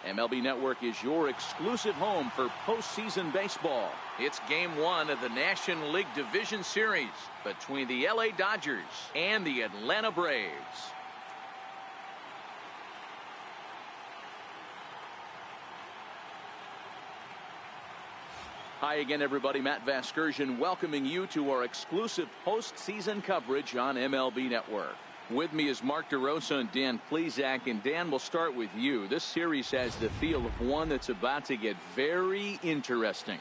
MLB Network is your exclusive home for postseason baseball. It's Game 1 of the National League Division Series between the LA Dodgers and the Atlanta Braves. Hi again, everybody. Matt Vasgersian welcoming you to our exclusive postseason coverage on MLB Network. With me is Mark DeRosa and Dan Plesac. And Dan, we'll start with you. This series has the feel of one that's about to get very interesting.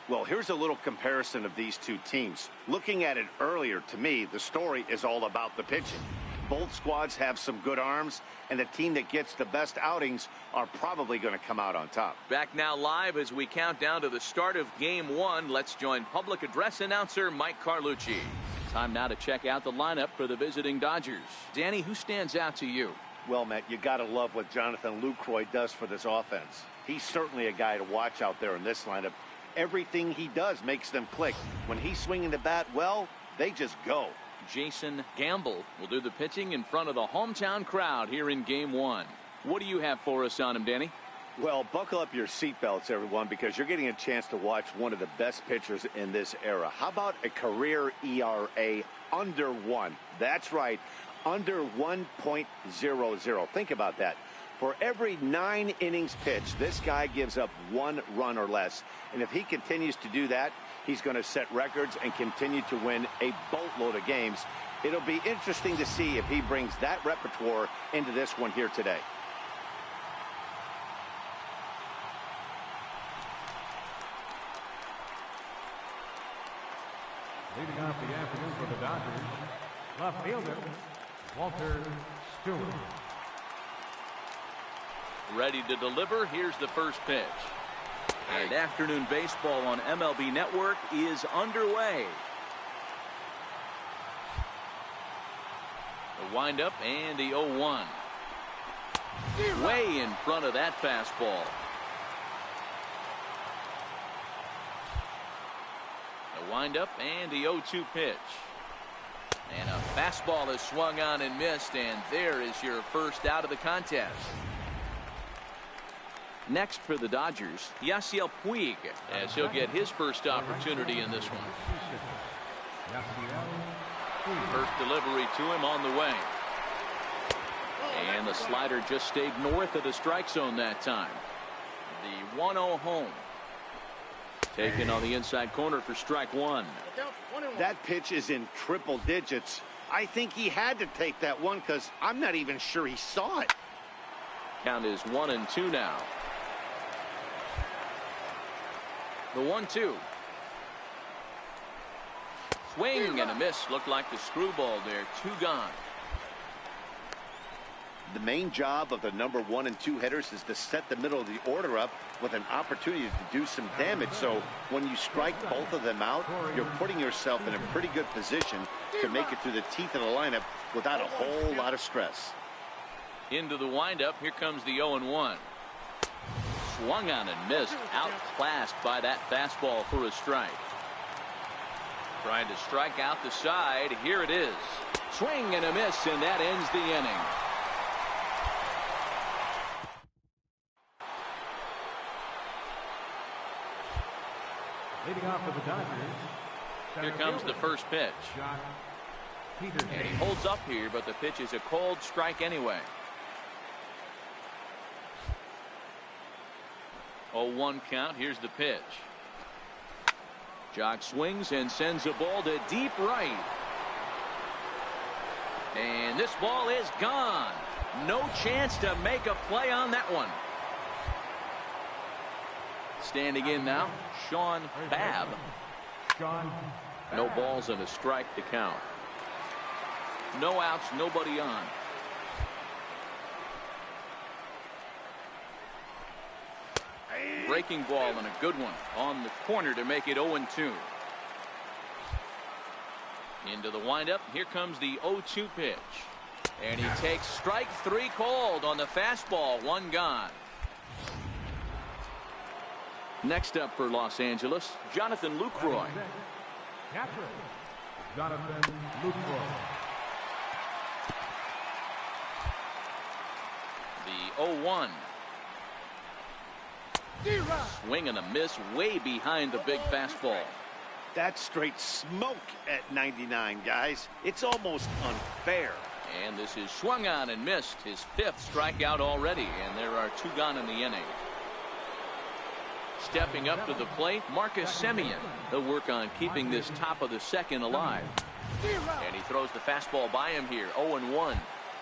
Well, here's a little comparison of these two teams. Looking at it earlier, to me, the story is all about the pitching. Both squads have some good arms, and the team that gets the best outings are probably going to come out on top. Back now live as we count down to the start of Game 1. Let's join public address announcer Mike Carlucci. Time now to check out the lineup for the visiting Dodgers. Danny, who stands out to you? Well, Matt, you got to love what Jonathan Lucroy does for this offense. He's certainly a guy to watch out there in this lineup. Everything he does makes them click. When he's swinging the bat, well, they just go. Jason Gamble will do the pitching in front of the hometown crowd here in Game 1. What do you have for us on him, Danny? Well, buckle up your seatbelts, everyone, because you're getting a chance to watch one of the best pitchers in this era. How about a career ERA under 1? That's right, under 1.00. Think about that. For every 9 innings pitched, this guy gives up 1 run or less. And if he continues to do that, he's going to set records and continue to win a boatload of games. It'll be interesting to see if he brings that repertoire into this one here today. Leading off the afternoon for the Dodgers, left fielder, Walter Stewart. Ready to deliver. Here's the first pitch. And afternoon baseball on MLB Network is underway. The windup and the 0-1. Way in front of that fastball. The windup and the 0-2 pitch. And a fastball is swung on and missed, and there is your first out of the contest. Next for the Dodgers, Yasiel Puig, as he'll get his first opportunity in this one. First delivery to him on the way. And the slider just stayed north of the strike zone that time. The 1-0 home. Taken on the inside corner for strike 1. That pitch is in triple digits. I think he had to take that one because I'm not even sure he saw it. Count is 1-2 now. The 1-2. Swing and a miss. Looked like the screwball there. 2 gone. The main job of the number 1 and 2 hitters is to set the middle of the order up with an opportunity to do some damage. So when you strike both of them out, you're putting yourself in a pretty good position to make it through the teeth of the lineup without a whole lot of stress. Into the windup. Here comes the 0-1. Swung on and missed. Outclassed by that fastball for a strike. Trying to strike out the side. Here it is. Swing and a miss, and that ends the inning. Leading off for the Dodgers. Here comes the first pitch. And he holds up here, but the pitch is a cold strike anyway. 0-1 count. Here's the pitch. Jock swings and sends a ball to deep right. And this ball is gone. No chance to make a play on that one. Standing in now, Sean Babb. No balls and a strike to count. No outs, nobody on. Breaking ball and a good one on the corner to make it 0-2. Into the windup. Here comes the 0-2 pitch. And he takes strike 3 called on the fastball. 1 gone. Next up for Los Angeles, Jonathan Lucroy. Jonathan Lucroy. The 0-1. Swing and a miss way behind the big fastball. That's straight smoke at 99, guys. It's almost unfair. And this is swung on and missed. His 5th strikeout already, and there are 2 gone in the inning. Stepping up to the plate, Marcus Semien. He'll work on keeping this top of the 2nd alive. And he throws the fastball by him here. 0-1.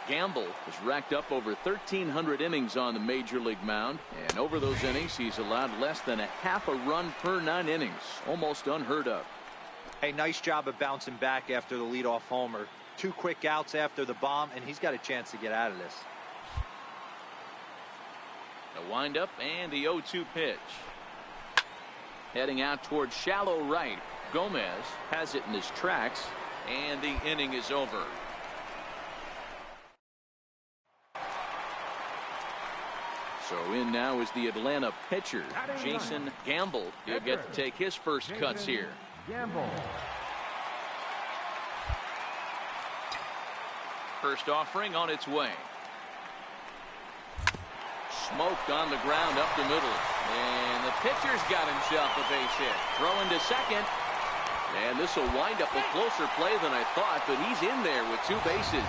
Gamble has racked up over 1,300 innings on the major league mound, and over those innings he's allowed less than a half a run per 9 innings. Almost unheard of. Hey, nice job of bouncing back after the leadoff homer. 2 quick outs after the bomb, and he's got a chance to get out of this. The windup and the 0-2 pitch. Heading out towards shallow right. Gomez has it in his tracks, and the inning is over. So in now is the Atlanta pitcher, Jason Gamble. He'll get to take his first cuts here. Gamble. First offering on its way. Smoked on the ground up the middle. And the pitcher's got himself a base hit. Throwing to second. And this will wind up a closer play than I thought, but he's in there with 2 bases.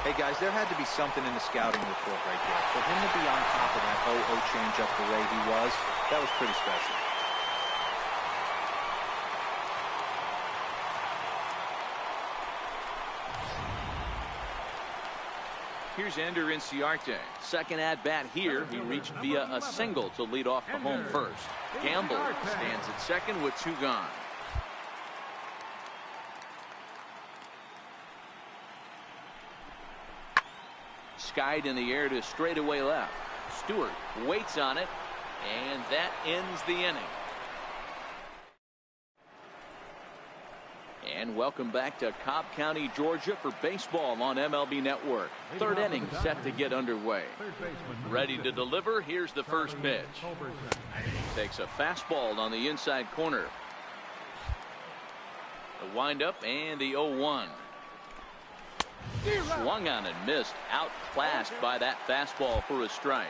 Hey, guys, there had to be something in the scouting report right there. For him to be on top of that 0-0 changeup the way he was, that was pretty special. Here's Ender Inciarte. Second at bat here. He reached via a single to lead off the home first. Gamble stands at second with 2 gone. Skied in the air to straightaway left. Stewart waits on it, and that ends the inning. And welcome back to Cobb County, Georgia for baseball on MLB Network. 3rd inning set to get underway. Ready to deliver. Here's the first pitch. Takes a fastball on the inside corner. The windup and the 0-1. Swung on and missed. Outclassed by that fastball for a strike.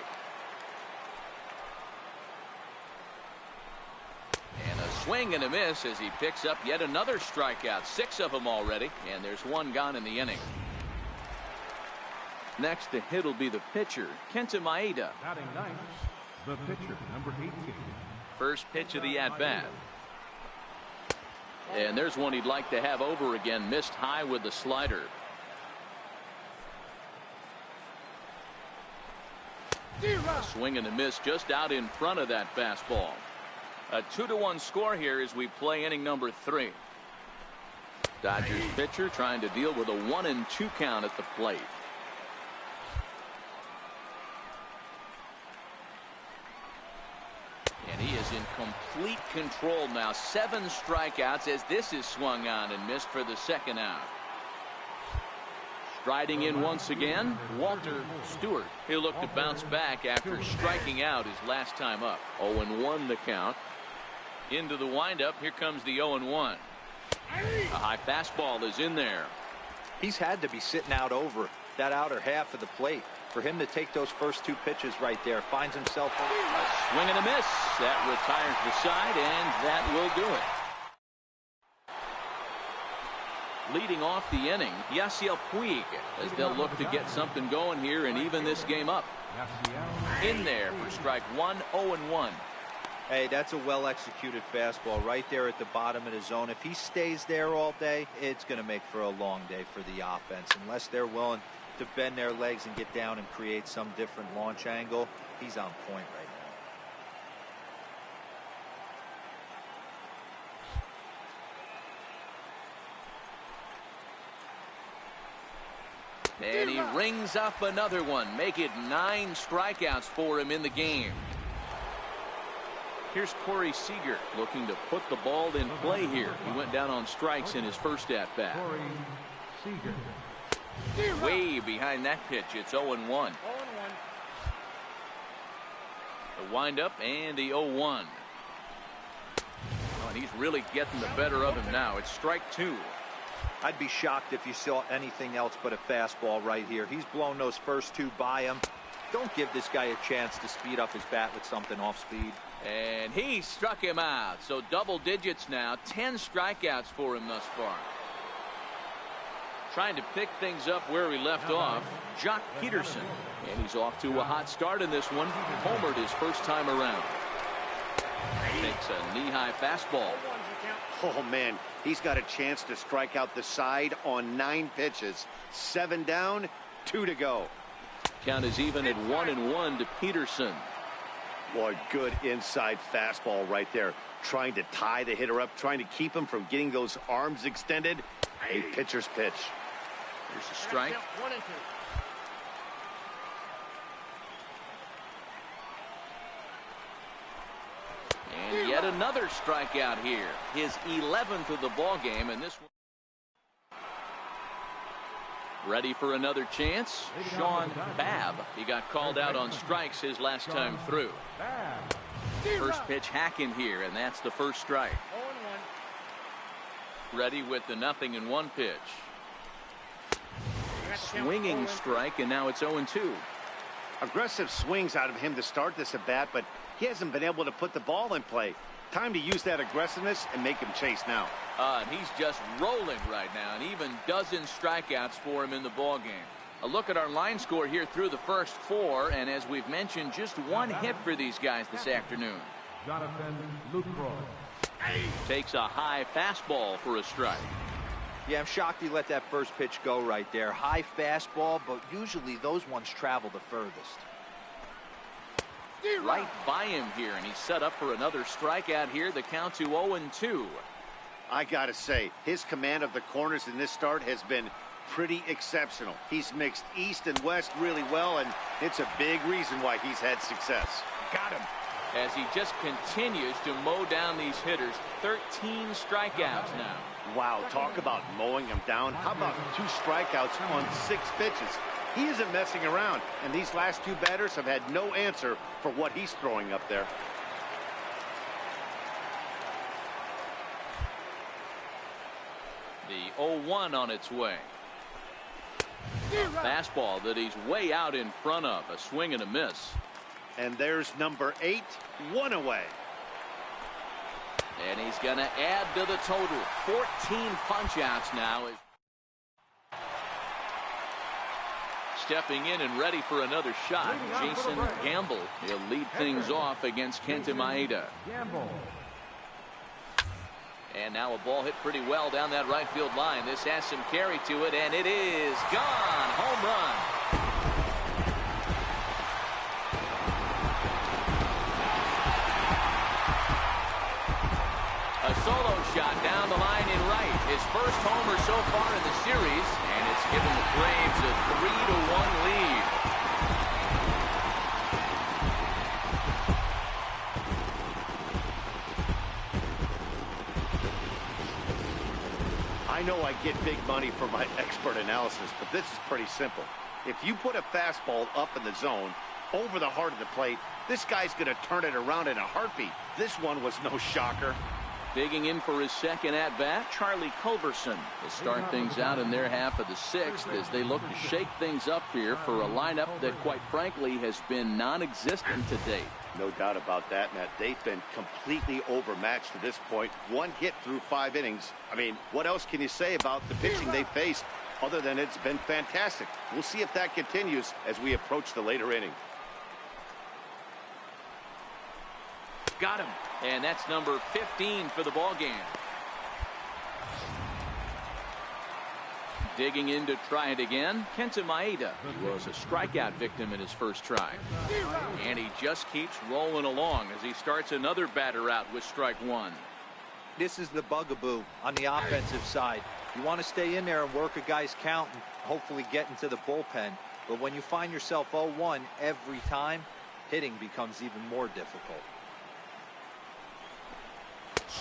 And a swing and a miss as he picks up yet another strikeout. 6 of them already, and there's 1 gone in the inning. Next to hit will be the pitcher, Kenta Maeda. Batting 9th, the pitcher, number 18. First pitch of the at-bat. And there's one he'd like to have over again. Missed high with the slider. A swing and a miss just out in front of that fastball. A 2-1 score here as we play inning number 3. Dodgers pitcher trying to deal with a 1-2 count at the plate. And he is in complete control now. 7 strikeouts as this is swung on and missed for the 2nd out. Striding in once again, Walter Stewart. He'll look to bounce back after striking out his last time up. 0-1 the count. Into the windup. Here comes the 0-1. A high fastball is in there. He's had to be sitting out over that outer half of the plate. For him to take those first 2 pitches right there, finds himself a swing and a miss. That retires the side, and that will do it. Leading off the inning, Yasiel Puig, as they'll look to get something going here and even this game up. In there for strike 1, 0-1. Hey, that's a well-executed fastball right there at the bottom of the zone. If he stays there all day, it's going to make for a long day for the offense. Unless they're willing to bend their legs and get down and create some different launch angle, he's on point right now. And he rings up another one. Make it 9 strikeouts for him in the game. Here's Corey Seager looking to put the ball in play here. He went down on strikes in his first at-bat. Way behind that pitch. It's 0-1. The windup and the 0-1. And he's really getting the better of him now. It's strike 2. I'd be shocked if you saw anything else but a fastball right here. He's blown those first 2 by him. Don't give this guy a chance to speed up his bat with something off speed. And he struck him out. So double digits now. 10 strikeouts for him thus far. Trying to pick things up where he left off, Jock Peterson. And he's off to a hot start in this one. Homered his first time around. Takes a knee-high fastball. Oh, man, he's got a chance to strike out the side on 9 pitches. 7 down, 2 to go. Count is even at 1-1 to Peterson. Boy, good inside fastball right there. Trying to tie the hitter up, trying to keep him from getting those arms extended. A pitcher's pitch. Here's a strike. 1-2. And yet another strikeout here. His 11th of the ball game, and this one. Ready for another chance. Sean Babb. He got called out on strikes his last time through. First pitch hacking here, and that's the first strike. 0-1. Ready with the 0-1 pitch. Swinging strike, and now it's 0-2. Aggressive swings out of him to start this at bat, but he hasn't been able to put the ball in play. Time to use that aggressiveness and make him chase now. And he's just rolling right now, and even dozen strikeouts for him in the ball game. A look at our line score here through the first 4, and as we've mentioned, just 1 hit for these guys this afternoon. Jonathan Lucroy. Takes a high fastball for a strike. Yeah, I'm shocked he let that first pitch go right there. High fastball, but usually those ones travel the furthest. Right by him here, and he's set up for another strikeout here. The count to 0-2. I gotta say, his command of the corners in this start has been pretty exceptional. He's mixed east and west really well, and it's a big reason why he's had success. Got him. As he just continues to mow down these hitters. 13 strikeouts now. Wow, talk about mowing them down. How about 2 strikeouts on 6 pitches? He isn't messing around, and these last 2 batters have had no answer for what he's throwing up there. The 0-1 on its way. A fastball that he's way out in front of. A swing and a miss. And there's number 8, 1 away. And he's going to add to the total. 14 punch-outs now. Stepping in and ready for another shot, Jason Gamble. He'll lead things off against Kenta Maeda. Gamble. And now a ball hit pretty well down that right field line. This has some carry to it, and it is gone. Home run. A solo shot down the line in right. His first homer so far in the series, and it's given the Braves a 3-1 lead. I know I get big money for my expert analysis, but this is pretty simple. If you put a fastball up in the zone, over the heart of the plate, this guy's going to turn it around in a heartbeat. This one was no shocker. Digging in for his second at-bat, Charlie Culberson will start things out in their half of the 6th as they look to shake things up here for a lineup that, quite frankly, has been non-existent to date. No doubt about that, Matt. They've been completely overmatched to this point. 1 hit through 5 innings. I mean, what else can you say about the pitching they faced other than it's been fantastic? We'll see if that continues as we approach the later inning. Got him. And that's number 15 for the ball game. Digging in to try it again, Kenta Maeda. He was a strikeout victim in his first try. And he just keeps rolling along as he starts another batter out with strike 1. This is the bugaboo on the offensive side. You want to stay in there and work a guy's count and hopefully get into the bullpen. But when you find yourself 0-1 every time, hitting becomes even more difficult.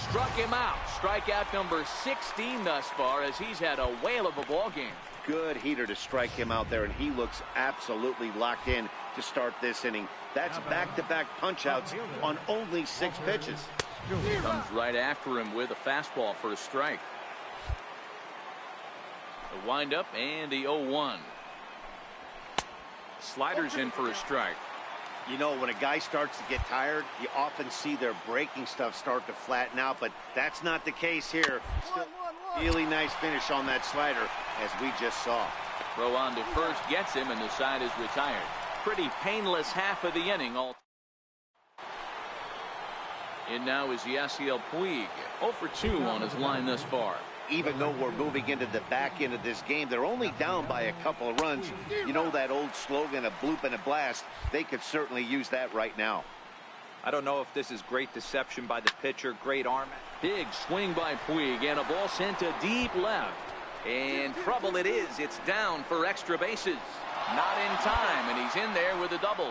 Struck him out. Strikeout number 16 thus far as he's had a whale of a ball game. Good heater to strike him out there, and he looks absolutely locked in to start this inning. That's back-to-back punch-outs on only 6 pitches. Comes right after him with a fastball for a strike. The windup and the 0-1. Sliders in for a strike. You know, when a guy starts to get tired, you often see their breaking stuff start to flatten out, but that's not the case here. Still really nice finish on that slider, as we just saw. Throw on to first gets him, and the side is retired. Pretty painless half of the inning. And now is Yasiel Puig, 0 for 2 on his line thus far. Even though we're moving into the back end of this game, they're only down by a couple of runs. You know that old slogan, a bloop and a blast? They could certainly use that right now. I don't know if this is great deception by the pitcher, great arm. Big swing by Puig, and a ball sent to deep left. And trouble it is. It's down for extra bases. Not in time, and he's in there with a double.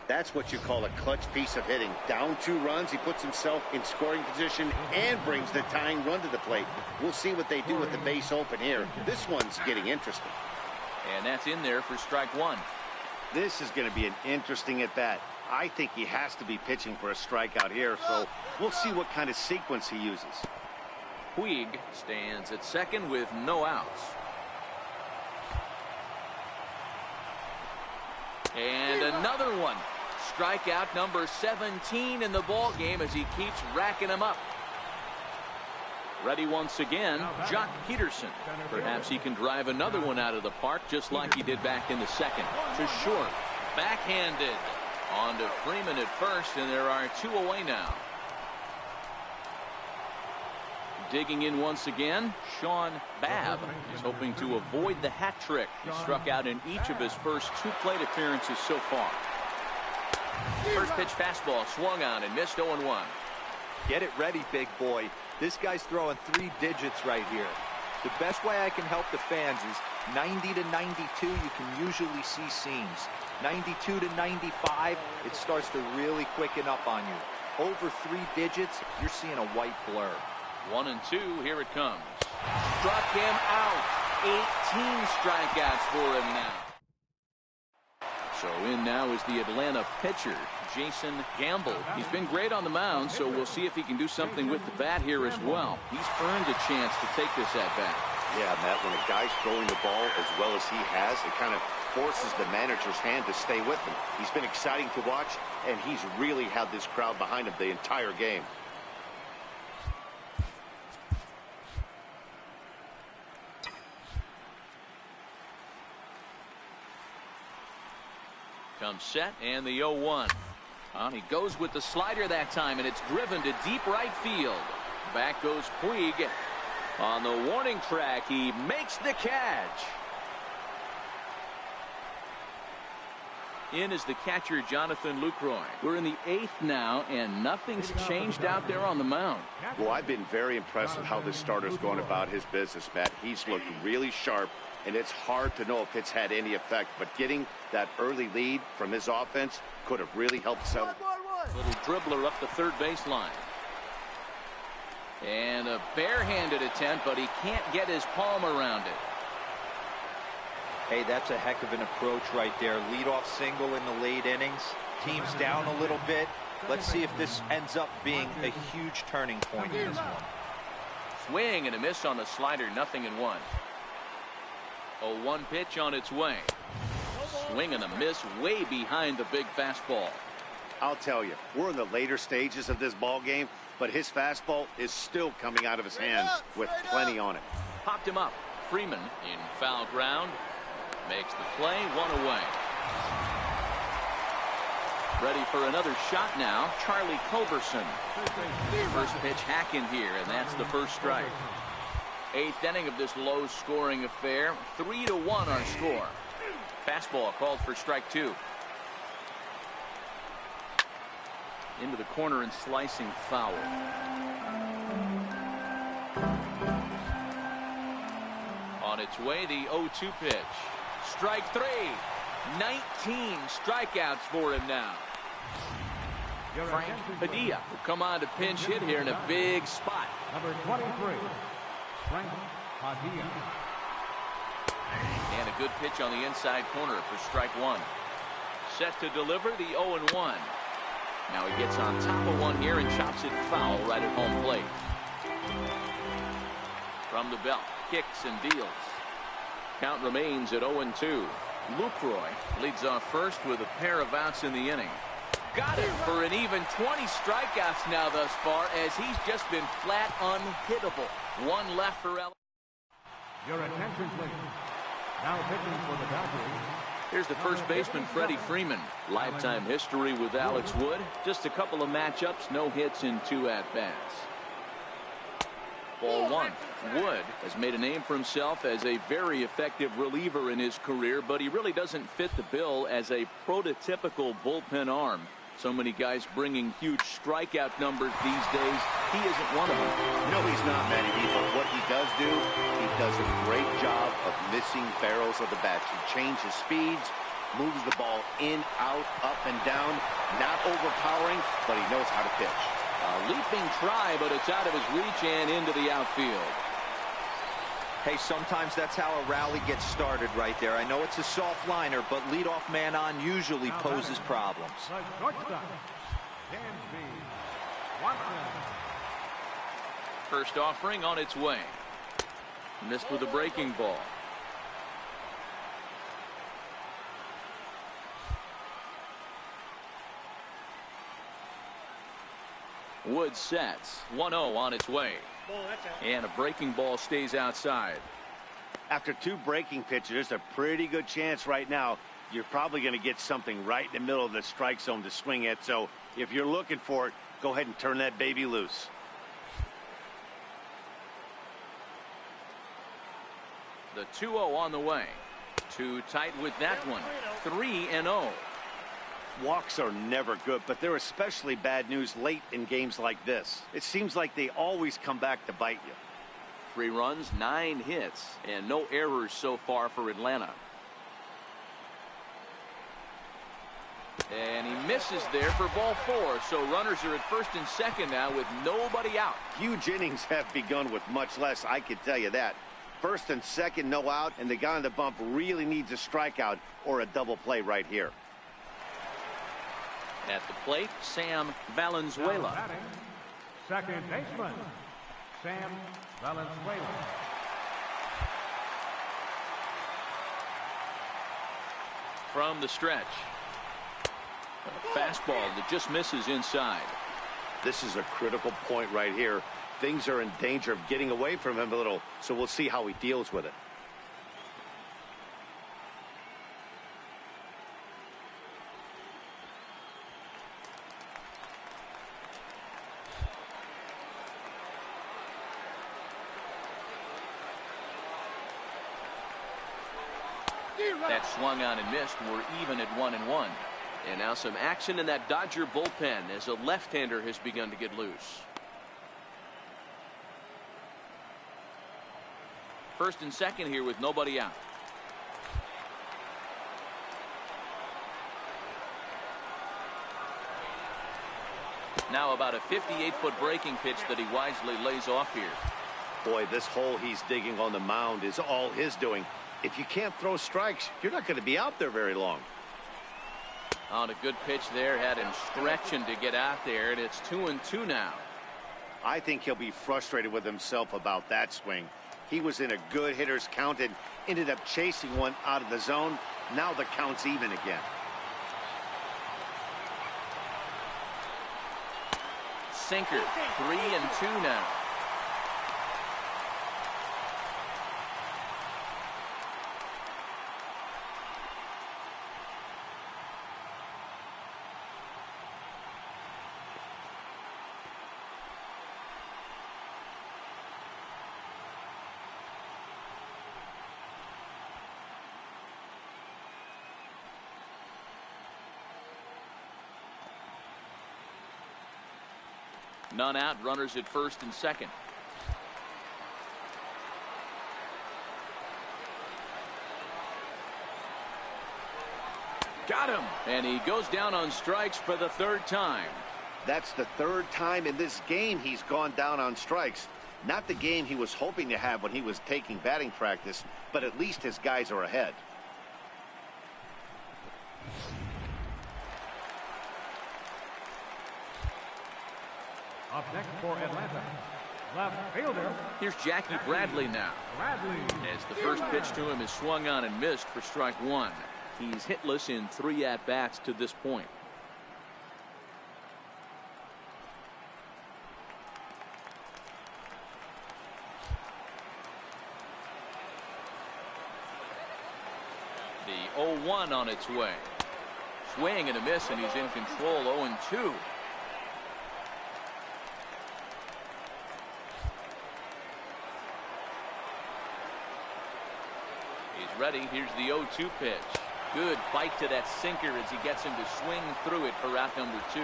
That's what you call a clutch piece of hitting. Down 2 runs, he puts himself in scoring position and brings the tying run to the plate. We'll see what they do with the base open here. This one's getting interesting. And that's in there for strike 1. This is going to be an interesting at-bat. I think he has to be pitching for a strikeout here, so we'll see what kind of sequence he uses. Puig stands at second with no outs. And another one. Strikeout number 17 in the ball game as he keeps racking them up. Ready once again, Jock Peterson. Perhaps he can drive another one out of the park just like he did back in the second. To short, backhanded. On to Freeman at first, and there are 2 away now. Digging in once again, Sean Babb is hoping to avoid the hat trick. He struck out in each of his first 2 plate appearances so far. First pitch fastball swung on and missed 0-1. Get it ready, big boy. This guy's throwing 3 digits right here. The best way I can help the fans is 90 to 92, you can usually see seams. 92 to 95, it starts to really quicken up on you. Over 3 digits, you're seeing a white blur. 1 and 2, here it comes. Struck him out. 18 strikeouts for him now. So in now is the Atlanta pitcher, Jason Gamble. He's been great on the mound, so we'll see if he can do something with the bat here as well. He's earned a chance to take this at bat. Yeah, Matt, when a guy's throwing the ball as well as he has, it kind of forces the manager's hand to stay with him. He's been exciting to watch, and he's really had this crowd behind him the entire game. Comes set, and the 0-1. He goes with the slider that time, and it's driven to deep right field. Back goes Puig. On the warning track, he makes the catch. In is the catcher, Jonathan Lucroy. We're in the 8th now, and nothing's changed out there on the mound. Well, I've been very impressed with how this starter's going about his business, Matt. He's looked really sharp, and it's hard to know if it's had any effect, but getting that early lead from his offense could have really helped settle. Little dribbler up the third baseline. And a barehanded attempt, but he can't get his palm around it. Hey, that's a heck of an approach right there. Leadoff single in the late innings. Team's down a little bit. Let's see if this ends up being a huge turning point in this one. Swing and a miss on the slider, 0-1. 0-1 pitch on its way. Swing and a miss way behind the big fastball. I'll tell you, we're in the later stages of this ball game, but his fastball is still coming out of his hands with plenty on it. Popped him up. Freeman in foul ground. Makes the play, 1 away. Ready for another shot now, Charlie Culberson. First pitch hack in here, and that's the first strike. 8th inning of this low-scoring affair. 3-1 our score. Fastball called for strike 2. Into the corner and slicing foul. On its way, the 0-2 pitch. Strike 3. 19 strikeouts for him now. Frank Padilla will come on to pinch hit here in a big spot. Number 23, Frank Padilla. And a good pitch on the inside corner for strike 1. Set to deliver the 0-1. Now he gets on top of one here and chops it foul right at home plate. From the belt, kicks and deals. Count remains at 0-2. Lucroy leads off first with a pair of outs in the inning. Got it for an even 20 strikeouts now thus far, as he's just been flat unhittable. One left for L. Your attention, please. Now pitching for the Dodgers. Here's the first baseman, Freddie Freeman. Lifetime history with Alex Wood. Just a couple of matchups, no hits in 2 at-bats. Ball 1. Wood has made a name for himself as a very effective reliever in his career, but he really doesn't fit the bill as a prototypical bullpen arm. So many guys bringing huge strikeout numbers these days. He isn't one of them. No, he's not, Matty B, but what he does do, he does a great job of missing barrels of the bats. He changes speeds, moves the ball in, out, up, and down. Not overpowering, but he knows how to pitch. A leaping try, but it's out of his reach and into the outfield. Hey, sometimes that's how a rally gets started right there. I know it's a soft liner, but leadoff man on usually poses problems. The shortstop, Danby Watson. First offering on its way. Missed with a breaking ball. Wood sets. 1-0 on its way. And a breaking ball stays outside. After 2 breaking pitches, there's a pretty good chance right now you're probably going to get something right in the middle of the strike zone to swing at. So if you're looking for it, go ahead and turn that baby loose. The 2-0 on the way. Too tight with that one. 3-0. Walks are never good, but they're especially bad news late in games like this. It seems like they always come back to bite you. 3 runs, 9 hits, and no errors so far for Atlanta. And he misses there for ball 4, so runners are at first and second now with nobody out. Huge innings have begun with much less, I can tell you that. First and second, no out, and the guy on the bump really needs a strikeout or a double play right here. At the plate, Sam Valenzuela. Batting, second baseman, Sam Valenzuela. From the stretch. A fastball that just misses inside. This is a critical point right here. Things are in danger of getting away from him a little, so we'll see how he deals with it. That swung on and missed. We're even at 1-1. And now some action in that Dodger bullpen as a left-hander has begun to get loose. First and second here with nobody out. Now about a 58-foot breaking pitch that he wisely lays off here. Boy, this hole he's digging on the mound is all his doing. If you can't throw strikes, you're not going to be out there very long. On a good pitch there, had him stretching to get out there, and it's 2-2 now. I think he'll be frustrated with himself about that swing. He was in a good hitter's count and ended up chasing one out of the zone. Now the count's even again. Sinker, 3-2 now. None out, runners at first and second. Got him. And he goes down on strikes for the 3rd time. That's the 3rd time in this game he's gone down on strikes. Not the game he was hoping to have when he was taking batting practice, but at least his guys are ahead. Up next for Atlanta, left fielder. Here's Jackie Bradley now. Bradley. As the first pitch to him is swung on and missed for strike 1. He's hitless in 3 at-bats to this point. The 0-1 on its way. Swing and a miss, and he's in control. 0-2. He's ready. Here's the 0-2 pitch. Good bite to that sinker as he gets him to swing through it for out number 2.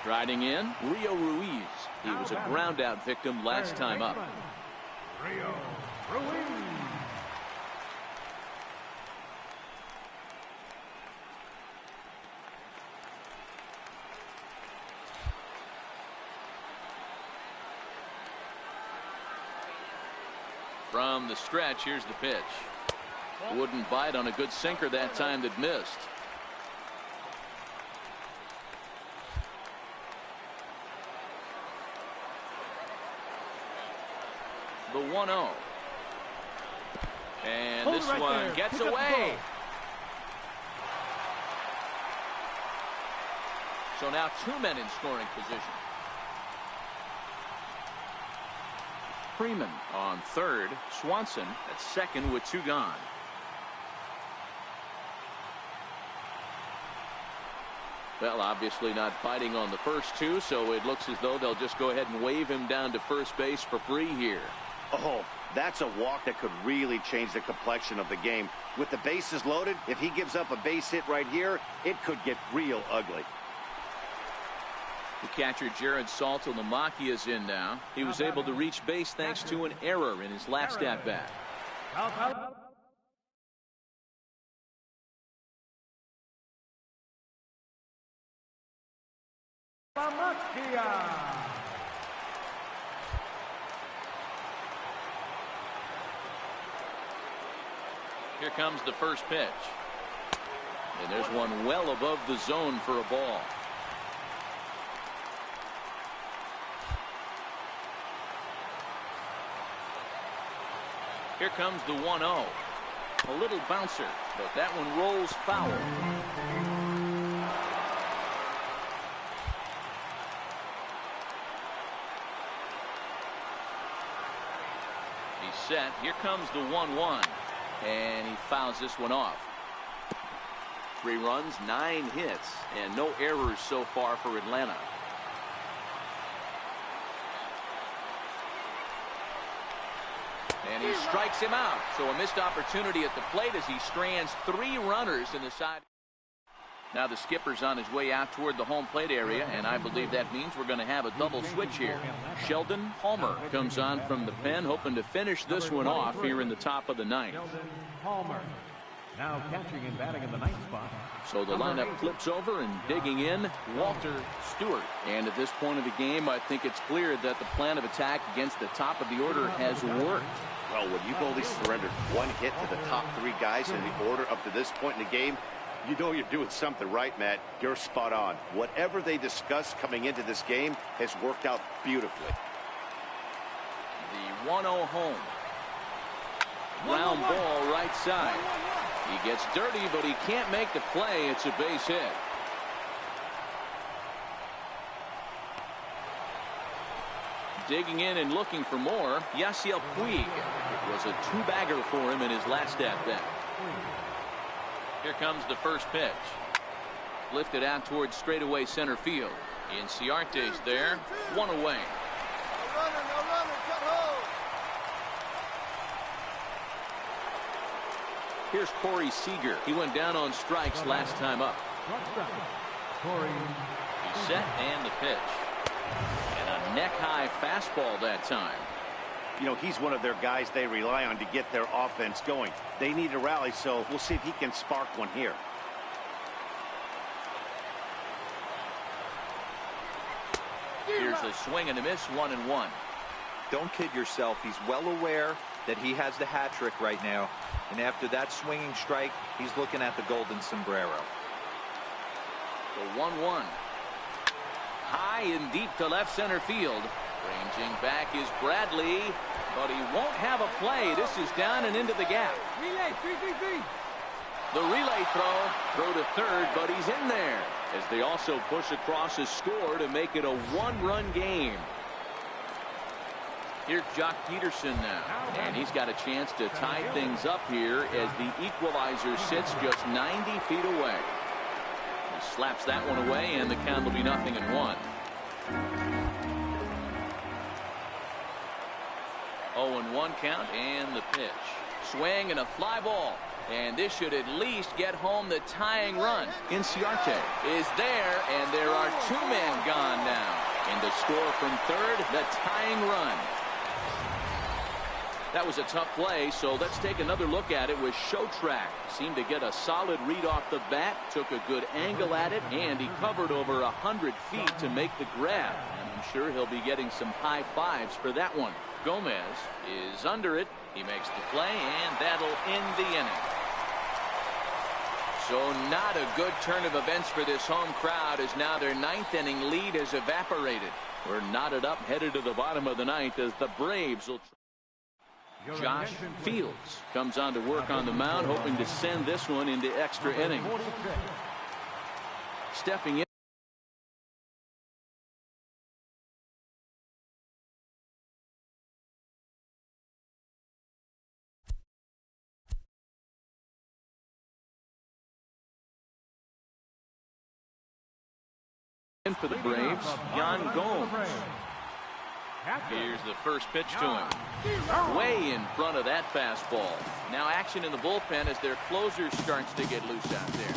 Striding in, Rio Ruiz. He was a ground out victim last time up. Rio Ruiz. From the stretch, here's the pitch. Wouldn't bite on a good sinker that time that missed. The 1-0. And this one gets away. So now 2 men in scoring position. Freeman on third. Swanson at second with 2 gone. Well, obviously not fighting on the first 2, so it looks as though they'll just go ahead and wave him down to first base for free here. Oh, that's a walk that could really change the complexion of the game. With the bases loaded, if he gives up a base hit right here, it could get real ugly. The catcher Jared Saltalamacchia is in now. He was able to reach base thanks to an error in his last at-bat. Here comes the first pitch. And there's one well above the zone for a ball. Here comes the 1-0. A little bouncer, but that one rolls foul. He's set. Here comes the 1-1. And he fouls this one off. 3 runs, 9 hits, and no errors so far for Atlanta. And he strikes him out. So a missed opportunity at the plate as he strands 3 runners in the side. Now the skipper's on his way out toward the home plate area, and I believe that means we're going to have a double switch here. Sheldon Palmer comes on from the pen, hoping to finish this one off here in the top of the 9th. Sheldon Palmer now catching and batting in the 9th spot. So the lineup flips over, and digging in, Walter Stewart. And at this point of the game, I think it's clear that the plan of attack against the top of the order has worked. Well, when you've only surrendered 1 hit to the top 3 guys in the order up to this point in the game, you know you're doing something right, Matt. You're spot on. Whatever they discussed coming into this game has worked out beautifully. The 1-0 home. Ground ball right side. He gets dirty, but he can't make the play. It's a base hit. Digging in and looking for more, Yasiel Puig. It was a 2-bagger for him in his last at-bat. Here comes the first pitch. Lifted out towards straightaway center field. Inciarte's there. 1 away. Here's Corey Seager. He went down on strikes last time up. He's set and the pitch. And a neck-high fastball that time. You know, he's one of their guys they rely on to get their offense going. They need a rally, so we'll see if he can spark one here. Here's a swing and a miss, 1-1. Don't kid yourself. He's well aware that he has the hat trick right now. And after that swinging strike, he's looking at the golden sombrero. The 1-1. High and deep to left center field. Ranging back is Bradley, but he won't have a play. This is down and into the gap. Relay, 3-3-3. The relay throw to third, but he's in there as they also push across a score to make it a one-run game. Here's Jock Peterson now, and he's got a chance to tie things up here as the equalizer sits just 90 feet away. He slaps that one away, and the count will be 0-1. 0-1 count, and the pitch. Swing and a fly ball. And this should at least get home the tying run. Inciarte is there, and there are 2 men gone now. And the score from third, the tying run. That was a tough play, so let's take another look at it with Showtrack. Seemed to get a solid read off the bat, took a good angle at it, and he covered over 100 feet to make the grab. And I'm sure he'll be getting some high fives for that one. Gomez is under it. He makes the play, and that'll end the inning. So not a good turn of events for this home crowd as now their 9th inning lead has evaporated. We're knotted up, headed to the bottom of the 9th as the Braves will. Josh Fields comes on to work on the mound, hoping to send this one into extra innings. Stepping in for the Braves, Yan Gomes. Here's the first pitch to him. Way in front of that fastball. Now action in the bullpen as their closer starts to get loose out there.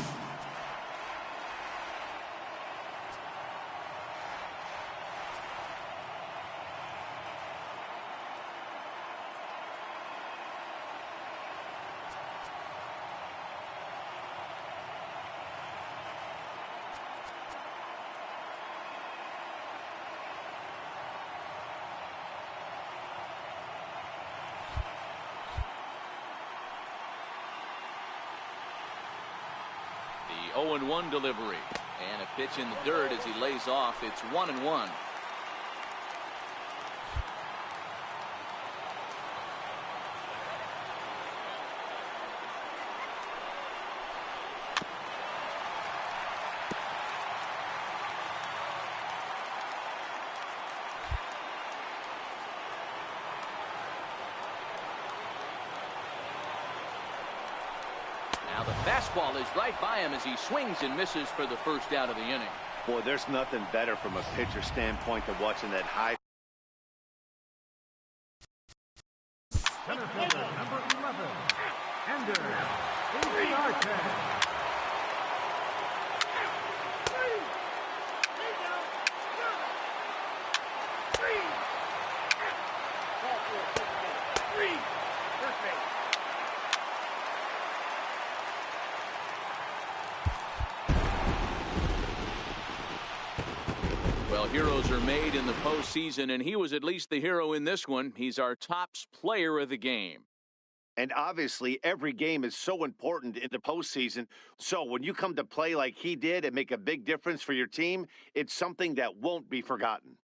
The 0-1 delivery, and a pitch in the dirt as he lays off. It's 1-1. Now the fastball is right by him as he swings and misses for the first out of the inning. Boy, there's nothing better from a pitcher standpoint than watching that high. Center fielder, number 11, Ender Inciarte. Well, heroes are made in the postseason, and he was at least the hero in this one. He's our top player of the game. And obviously, every game is so important in the postseason. So when you come to play like he did and make a big difference for your team, it's something that won't be forgotten.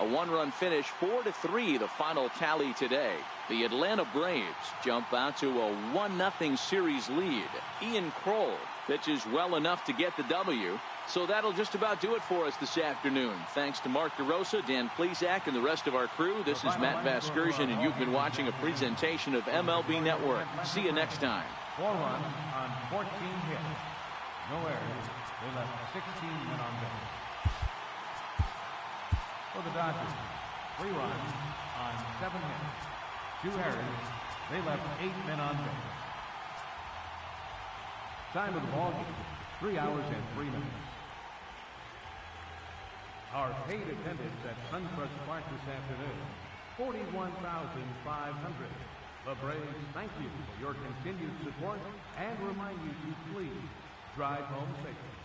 A one-run finish, 4-3, the final tally today. The Atlanta Braves jump out to a 1-0 series lead. Ian Kroll pitches well enough to get the W. So that'll just about do it for us this afternoon. Thanks to Mark DeRosa, Dan Plesac, and the rest of our crew. This is Matt Vasgersian, and you've been watching a presentation of MLB Network. See you next time. 4 runs on 14 hits. No errors. They left 16 men on base. For the Dodgers, 3 runs on 7 hits. 2 errors. They left 8 men on base. Time of the ball game, 3 hours and 3 minutes. Our paid attendance at SunTrust Park this afternoon, 41,500. The Braves thank you for your continued support and remind you to please drive home safely.